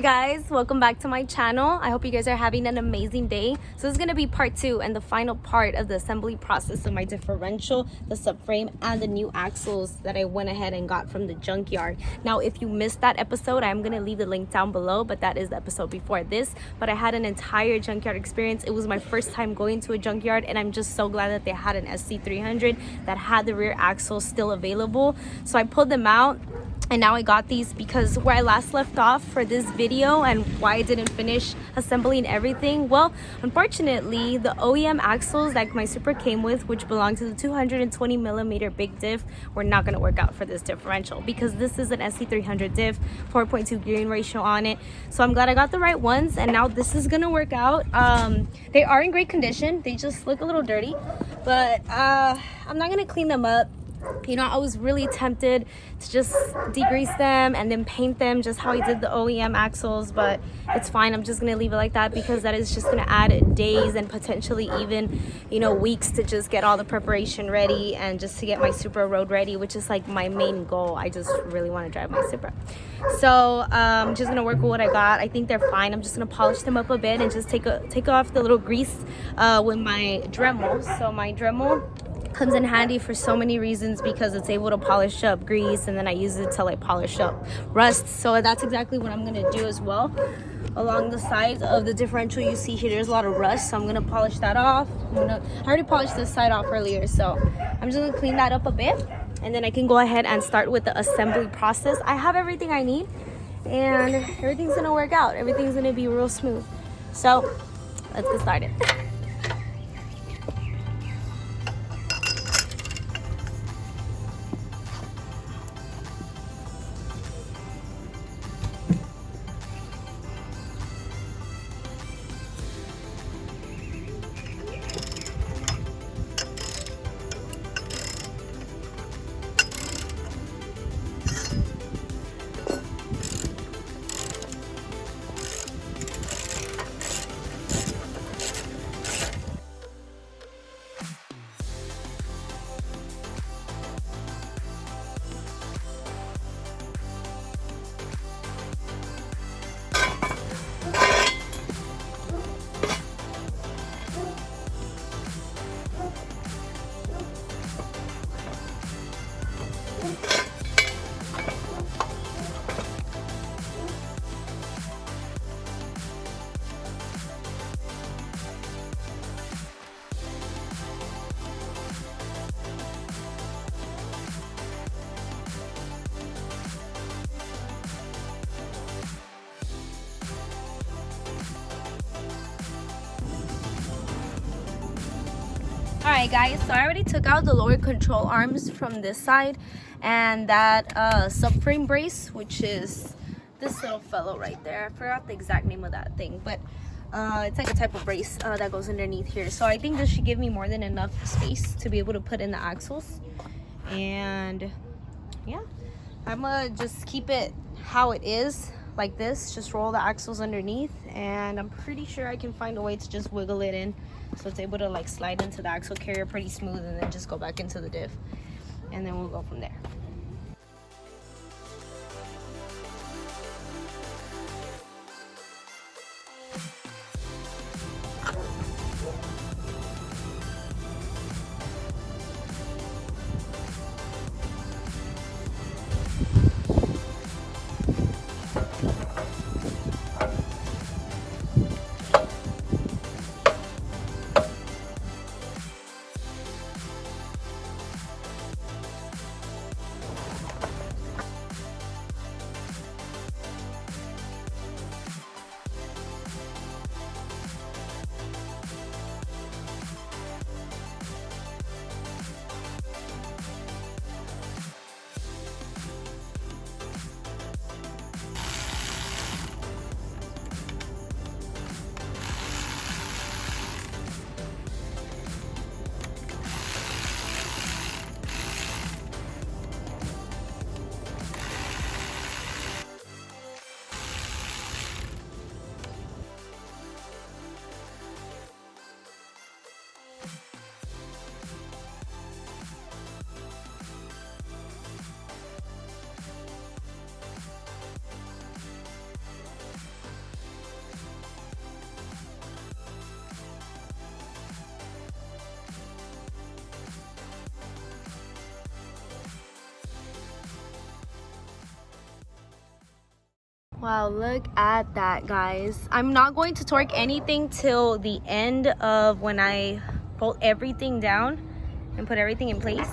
guys, welcome back to my channel. I hope you guys are having an amazing day. So this is going to be part 2 and the final part of the assembly process of my differential, the subframe, and the new axles that I went ahead and got from the junkyard. Now if you missed that episode, I'm going to leave the link down below, but that is the episode before this. But I had an entire junkyard experience. It was my first time going to a junkyard, and I'm just so glad that they had an SC300 that had the rear axles still available. So I pulled them out. And now I got these because where I last left off for this video and why I didn't finish assembling everything, well, unfortunately, the OEM axles that my Supra came with, which belong to the 220mm big diff, were not going to work out for this differential because this is an SC300 diff, 4.2 gearing ratio on it. So I'm glad I got the right ones, and now this is going to work out. They are in great condition. They just look a little dirty, but I'm not going to clean them up. You know, I was really tempted to just degrease them and then paint them just how I did the OEM axles, but it's fine. I'm just going to leave it like that because that is just going to add days and potentially even, you know, weeks to just get all the preparation ready and just to get my Supra road ready, which is like my main goal. I just really want to drive my Supra. So I'm just going to work with what I got. I think they're fine. I'm just going to polish them up a bit and just take off the little grease with my Dremel. So my Dremel comes in handy for so many reasons because it's able to polish up grease, and then I use it to like polish up rust. So that's exactly what I'm gonna do as well. Along the sides of the differential, you see here there's a lot of rust, so I'm gonna polish that off. I already polished this side off earlier, so I'm just gonna clean that up a bit, and then I can go ahead and start with the assembly process. I have everything I need, and everything's gonna work out. Everything's gonna be real smooth. So let's get started. Alright guys, so I already took out the lower control arms from this side and that subframe brace, which is this little fellow right there. I forgot the exact name of that thing, but it's like a type of brace that goes underneath here. So I think this should give me more than enough space to be able to put in the axles. And yeah, I'm gonna just keep it how it is, like this. Just roll the axles underneath, and I'm pretty sure I can find a way to just wiggle it in so it's able to like slide into the axle carrier pretty smooth, and then just go back into the diff, and then we'll go from there. Wow, look at that, guys. I'm not going to torque anything till the end of when I bolt everything down and put everything in place.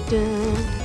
Dun.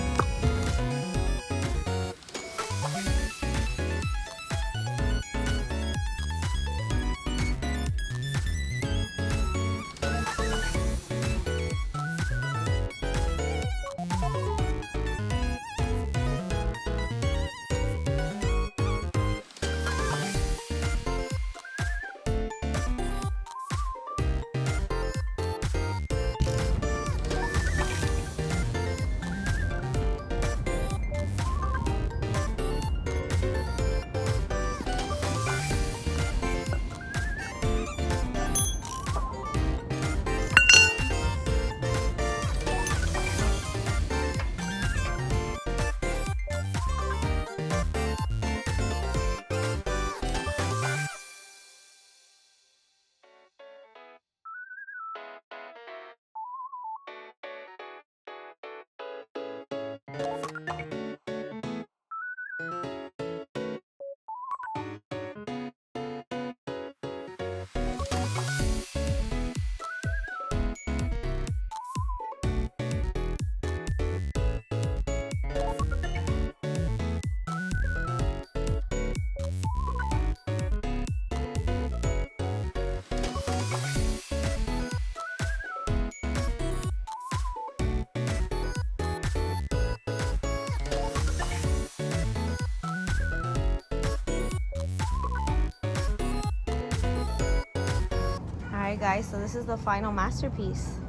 Alright guys, so this is the final masterpiece.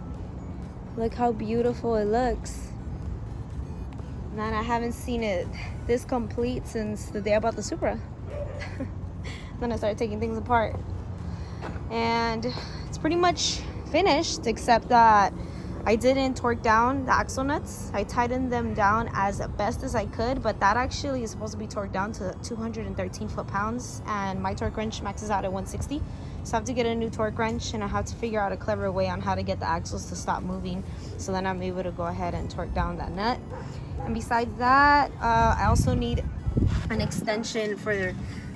Look how beautiful it looks. Man, I haven't seen it this complete since the day I bought the Supra. Then I started taking things apart. And it's pretty much finished, except that I didn't torque down the axle nuts. I tightened them down as best as I could, but that actually is supposed to be torqued down to 213 foot-pounds, and my torque wrench maxes out at 160. So I have to get a new torque wrench, and I have to figure out a clever way on how to get the axles to stop moving, so then I'm able to go ahead and torque down that nut. And besides that, I also need an extension for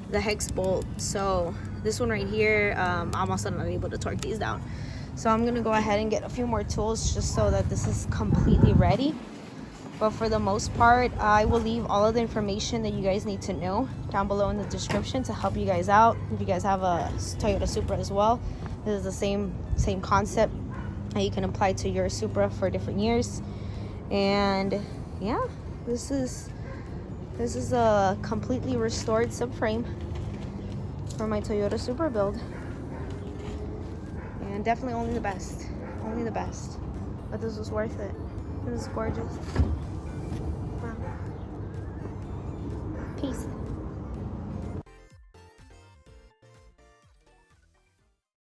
the hex bolt. So this one right here, I'm also not able to torque these down. So I'm gonna go ahead and get a few more tools just so that this is completely ready. But for the most part, I will leave all of the information that you guys need to know down below in the description to help you guys out. If you guys have a Toyota Supra as well, this is the same concept that you can apply to your Supra for different years. And yeah, this is a completely restored subframe for my Toyota Supra build. And definitely only the best. Only the best. But this was worth it. It was gorgeous. Wow. Peace.